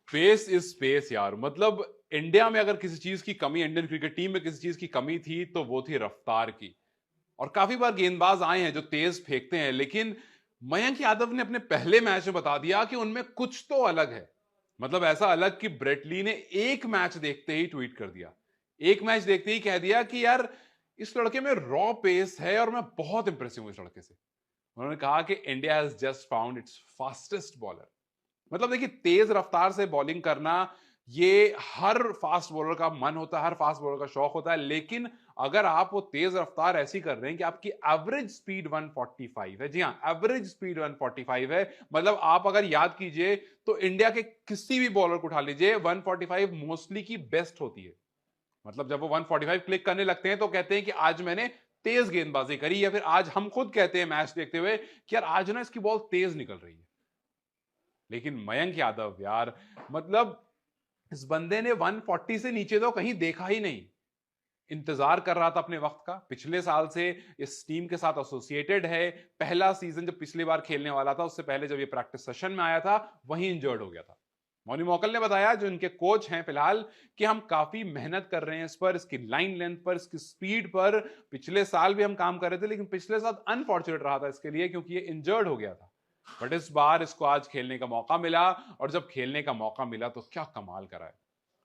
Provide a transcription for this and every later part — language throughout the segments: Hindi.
पेस इज स्पेस यार। मतलब इंडिया में अगर किसी चीज की कमी, इंडियन क्रिकेट टीम में किसी चीज की कमी थी तो वो थी रफ्तार की। और काफी बार गेंदबाज आए हैं जो तेज फेंकते हैं, लेकिन मयंक यादव ने अपने पहले मैच में बता दिया कि उनमें कुछ तो अलग है। मतलब ऐसा अलग कि ब्रेट ली ने एक मैच देखते ही ट्वीट कर दिया, एक मैच देखते ही कह दिया कि यार इस लड़के में रॉ पेस है और मैं बहुत इंप्रेसिव हूं इस लड़के से। उन्होंने कहा कि India has just found it's fastest bowler. मतलब देखिए, तेज रफ्तार से बॉलिंग करना ये हर फास्ट बॉलर का मन होता है, हर फास्ट बॉलर का शौक होता है। लेकिन अगर आप वो तेज रफ्तार ऐसी कर रहे हैं कि आपकी एवरेज स्पीड 145 है, जी हाँ एवरेज स्पीड 145 है, मतलब आप अगर याद कीजिए तो इंडिया के किसी भी बॉलर को उठा लीजिए 145 मोस्टली की बेस्ट होती है। मतलब जब वो 145 क्लिक करने लगते हैं तो कहते हैं कि आज मैंने तेज गेंदबाजी करी, या फिर आज हम खुद कहते हैं मैच देखते हुए कि यार आज ना इसकी बॉल तेज निकल रही है। लेकिन मयंक यादव यार, मतलब इस बंदे ने 140 से नीचे तो कहीं देखा ही नहीं। इंतजार कर रहा था अपने वक्त का, पिछले साल से इस टीम के साथ एसोसिएटेड है। पहला सीजन जब पिछली बार खेलने वाला था, उससे पहले जब ये प्रैक्टिस सेशन में आया था वहीं इंजर्ड हो गया था। मौनी मोकल ने बताया, जो इनके कोच हैं फिलहाल, कि हम काफी मेहनत कर रहे हैं इस पर, इसकी लाइन लेंथ पर, इसकी स्पीड पर। पिछले साल भी हम काम कर रहे थे, लेकिन पिछले साल अनफॉर्चुनेट रहा था इसके लिए क्योंकि ये इंजर्ड हो गया था। बट इस बार इसको आज खेलने का मौका मिला, और जब खेलने का मौका मिला तो क्या कमाल करा है।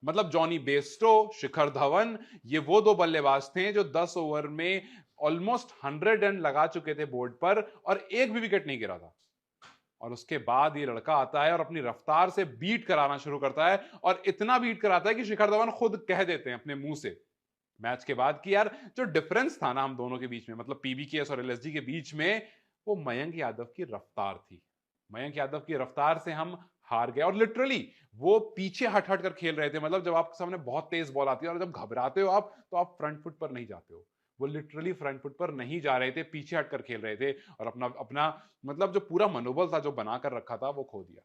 मतलब जॉनी बेस्टो, शिखर धवन, ये वो दो बल्लेबाज थे जो 10 ओवर में ऑलमोस्ट 100 रन लगा चुके थे बोर्ड पर और एक भी विकेट नहीं गिरा था। और उसके बाद ये लड़का आता है और अपनी रफ्तार से बीट कराना शुरू करता है, और इतना बीट कराता है कि शिखर धवन खुद कह देते हैं अपने मुंह से मैच के बाद कि यार जो डिफरेंस था ना हम दोनों के बीच में, मतलब पीबीकेएस और एलएसजी के बीच में, वो मयंक यादव की रफ्तार थी। मयंक यादव की रफ्तार से हम हार गए। और लिटरली वो पीछे हट हट कर खेल रहे थे। मतलब जब आपके सामने बहुत तेज बॉल आती है और जब घबराते हो आप, तो आप फ्रंट फुट पर नहीं जाते हो। वो लिटरली फ्रंट फुट पर नहीं जा रहे थे, पीछे हटकर खेल रहे थे, और अपना अपना मतलब जो पूरा मनोबल था जो बनाकर रखा था वो खो दिया।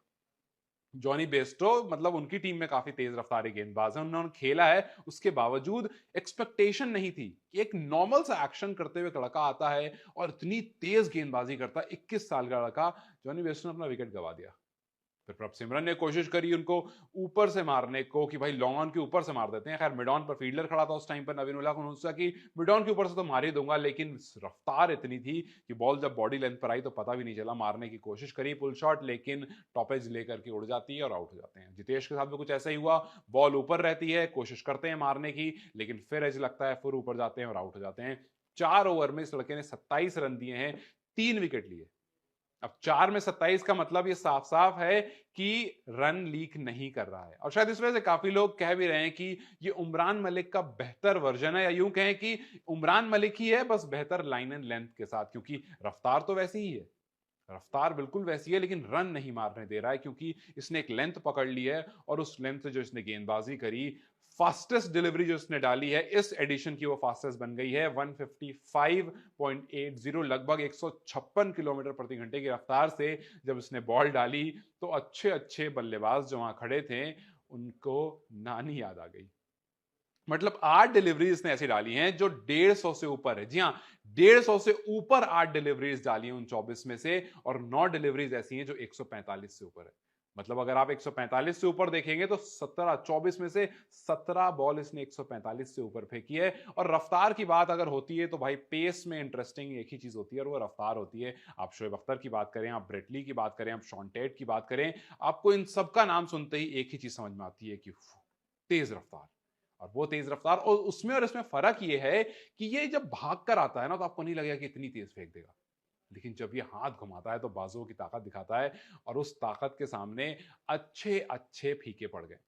जॉनी बेस्टो, मतलब उनकी टीम में काफी तेज रफ्तारी गेंदबाज है, उन्होंने खेला है, उसके बावजूद एक्सपेक्टेशन नहीं थी कि एक नॉर्मल सा एक्शन करते हुए लड़का आता है और इतनी तेज गेंदबाजी करता है। 21 साल का लड़का। जॉनी बेस्टो ने अपना विकेट गवा दिया। फिर प्रभ सिमरन ने कोशिश करी उनको ऊपर से मारने को, कि भाई लॉन्ग ऑन के ऊपर से मार देते हैं। खैर मिड ऑन पर फील्डर खड़ा था उस टाइम पर, नवीन उल्लाह, उन्होंने सोचा कि मिड ऑन के ऊपर से तो मार ही दूंगा, लेकिन रफ्तार इतनी थी कि बॉल जब बॉडी लेंथ पर आई तो पता भी नहीं चला। मारने की कोशिश करी पुल शॉट, लेकिन टॉपेज लेकर के उड़ जाती है और आउट हो जाते हैं। जितेश के साथ भी कुछ ऐसा ही हुआ, बॉल ऊपर रहती है, कोशिश करते हैं मारने की, लेकिन फिर ऐसे लगता है फिर ऊपर जाते हैं और आउट हो जाते हैं। 4 ओवर में इस लड़के ने 27 रन दिए हैं, 3 विकेट लिए। अब 4 में 27 का मतलब ये साफ साफ है कि रन लीक नहीं कर रहा है। और शायद इस वजह से काफी लोग कह भी रहे हैं कि ये उमरान मलिक का बेहतर वर्जन है, या यूं कहें कि उमरान मलिक ही है, बस बेहतर लाइन एंड लेंथ के साथ। क्योंकि रफ्तार तो वैसी ही है, रफ्तार बिल्कुल वैसी है, लेकिन रन नहीं मारने दे रहा है क्योंकि इसने एक लेंथ पकड़ ली है। और उस लेंथ से जो इसने गेंदबाजी करी, फास्टेस्ट डिलीवरी जो इसने डाली है इस एडिशन की, वो फास्टेस्ट बन गई है 155.80, लगभग 156 किलोमीटर प्रति घंटे की रफ्तार से जब इसने बॉल डाली, तो अच्छे अच्छे बल्लेबाज जो वहां खड़े थे उनको नानी याद आ गई। मतलब 8 डिलीवरीज इसने ऐसी डाली हैं जो 150 से ऊपर है। जी हाँ, 150 से ऊपर 8 डिलीवरीज डाली हैं उन 24 में से, और 9 डिलीवरीज ऐसी हैं जो 145 से ऊपर है। मतलब अगर आप 145 से ऊपर देखेंगे तो 17, 24 में से 17 बॉल इसने 145 से ऊपर फेंकी है। और रफ्तार की बात अगर होती है तो भाई पेस में इंटरेस्टिंग एक ही चीज होती है, और वो रफ्तार होती है। आप शोएब अख्तर की बात करें, आप ब्रेटली की बात करें, आप शॉन टेट की बात करें, आपको इन सबका नाम सुनते ही एक ही चीज समझ में आती है कि तेज रफ्तार। और वो तेज रफ्तार, और उसमें और इसमें फर्क ये है कि ये जब भाग कर आता है ना, तो आपको नहीं लगेगा कि इतनी तेज फेंक देगा। लेकिन जब ये हाथ घुमाता है तो बाजुओं की ताकत दिखाता है, और उस ताकत के सामने अच्छे अच्छे फीके पड़ गए।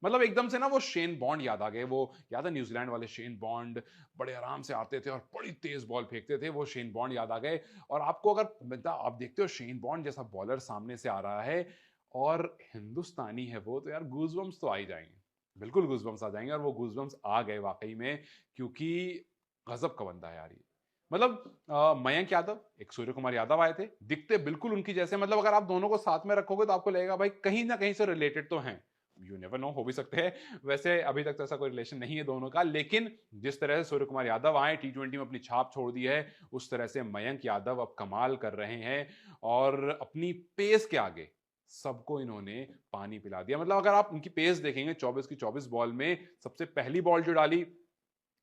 मतलब एकदम से ना वो शेन बॉन्ड याद आ गए। वो याद है न्यूजीलैंड वाले शेन बॉन्ड, बड़े आराम से आते थे और बड़ी तेज बॉल फेंकते थे, वो शेन बॉन्ड याद आ गए। और आपको अगर आप देखते हो शेन बॉन्ड जैसा बॉलर सामने से आ रहा है और हिंदुस्तानी है वो, तो यार गूजबम्स तो आ ही जाएंगे, बिल्कुल गूजबम्स आ जाएंगे। और वो गूजबम्स आ गए वाकई में, क्योंकि गजब का बंदा है यार ये। मतलब मयंक यादव, एक सूर्य कुमार यादव आए थे, दिखते बिल्कुल उनकी जैसे। मतलब अगर आप दोनों को साथ में रखोगे तो आपको लगेगा भाई कहीं ना कहीं से रिलेटेड तो हैं। यू नेवर नो, हो भी सकते हैं। वैसे अभी तक तो ऐसा कोई रिलेशन नहीं है दोनों का, लेकिन जिस तरह से सूर्य कुमार यादव आए, T20 में अपनी छाप छोड़ दी है, उस तरह से मयंक यादव अब कमाल कर रहे हैं। और अपनी पेस के आगे सबको इन्होंने पानी पिला दिया। मतलब अगर आप उनकी पेस देखेंगे 24 की 24 बॉल में सबसे पहली बॉल जो डाली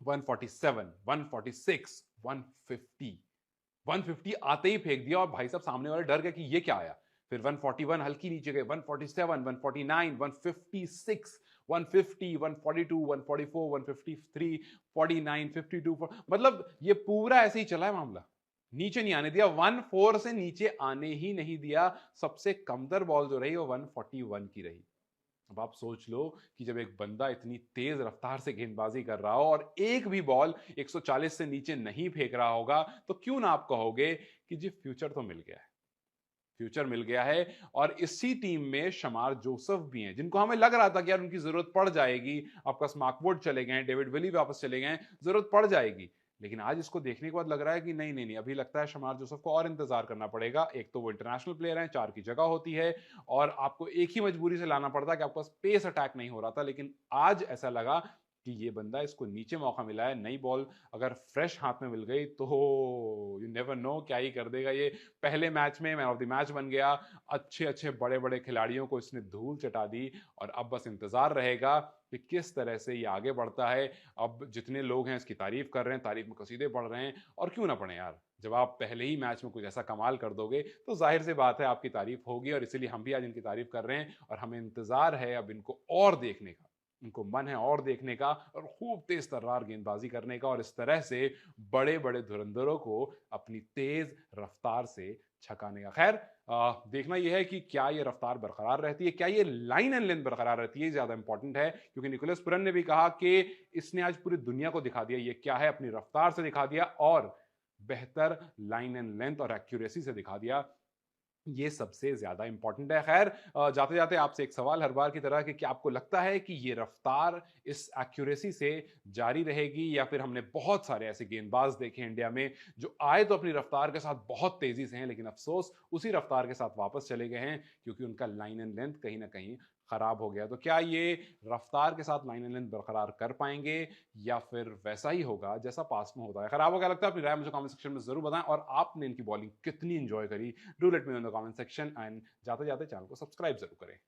147, 146, 150, 150 आते ही फेंक दिया और भाई साहब सामने वाले डर गए कि ये क्या आया। फिर 141 हल्की नीचे गए, 147, 149, 156, 150, 142, 144, 153, 49, 52, मतलब ये पूरा ऐसे ही चला है मामला, नीचे नहीं आने दिया। 14 से नीचे आने ही नहीं दिया। सबसे कमतर बॉल जो रही वो 141 की रही। अब आप सोच लो कि जब एक बंदा इतनी तेज रफ्तार से गेंदबाजी कर रहा हो और एक भी बॉल 140 से नीचे नहीं फेंक रहा होगा, तो क्यों ना आप कहोगे कि जी फ्यूचर तो मिल गया है, फ्यूचर मिल गया है। और इसी टीम में शमार जोसेफ भी हैं, जिनको हमें लग रहा था कि यार उनकी जरूरत पड़ जाएगी। आपका स्मार्कवुड चले गए, डेविड विली वापस चले गए, जरूरत पड़ जाएगी। लेकिन आज इसको देखने के बाद लग रहा है कि नहीं नहीं नहीं, अभी लगता है शमार जोसेफ को और इंतजार करना पड़ेगा। एक तो वो इंटरनेशनल प्लेयर हैं, 4 की जगह होती है और आपको एक ही मजबूरी से लाना पड़ता है कि आपके पास पेस अटैक नहीं हो रहा था। लेकिन आज ऐसा लगा कि ये बंदा, इसको नीचे मौका मिला है, नई बॉल अगर फ्रेश हाथ में मिल गई तो यू नेवर नो क्या ही कर देगा ये। पहले मैच में मैन ऑफ द मैच बन गया, अच्छे अच्छे बड़े बड़े खिलाड़ियों को इसने धूल चटा दी और अब बस इंतजार रहेगा कि किस तरह से ये आगे बढ़ता है। अब जितने लोग हैं इसकी तारीफ कर रहे हैं, तारीफ में कसीदे पढ़ रहे हैं, और क्यों ना पढ़े यार, जब आप पहले ही मैच में कुछ ऐसा कमाल कर दोगे तो जाहिर सी बात है आपकी तारीफ होगी। और इसीलिए हम भी आज इनकी तारीफ कर रहे हैं और हमें इंतजार है अब इनको और देखने का, इनको मन है और देखने का और खूब तेज तर्रार गेंदबाजी करने का और इस तरह से बड़े बड़े धुरंधरों को अपनी तेज रफ्तार से छकाने का। खैर देखना यह है कि क्या ये रफ्तार बरकरार रहती है, क्या ये लाइन एंड लेंथ बरकरार रहती है, ज्यादा इंपॉर्टेंट है। क्योंकि निकोलस पुरन ने भी कहा कि इसने आज पूरी दुनिया को दिखा दिया ये क्या है, अपनी रफ्तार से दिखा दिया और बेहतर लाइन एंड लेंथ और एक्यूरेसी से दिखा दिया। ये सबसे ज्यादा इंपॉर्टेंट है। खैर जाते जाते आपसे एक सवाल हर बार की तरह कि क्या आपको लगता है कि ये रफ्तार इस एक्यूरेसी से जारी रहेगी, या फिर हमने बहुत सारे ऐसे गेंदबाज देखे इंडिया में जो आए तो अपनी रफ्तार के साथ बहुत तेजी से हैं, लेकिन अफसोस उसी रफ्तार के साथ वापस चले गए हैं क्योंकि उनका लाइन एंड लेंथ कहीं ना कहीं खराब हो गया। तो क्या ये रफ्तार के साथ लाइन एंड लेंथ बरकरार कर पाएंगे या फिर वैसा ही होगा जैसा पास में होता है। खराब हो गया लगता है, अपनी राय मुझे कमेंट सेक्शन में जरूर बताएं और आपने इनकी बॉलिंग कितनी एंजॉय करी, do let me in the comment section. And जाते जाते चैनल को सब्सक्राइब जरूर करें।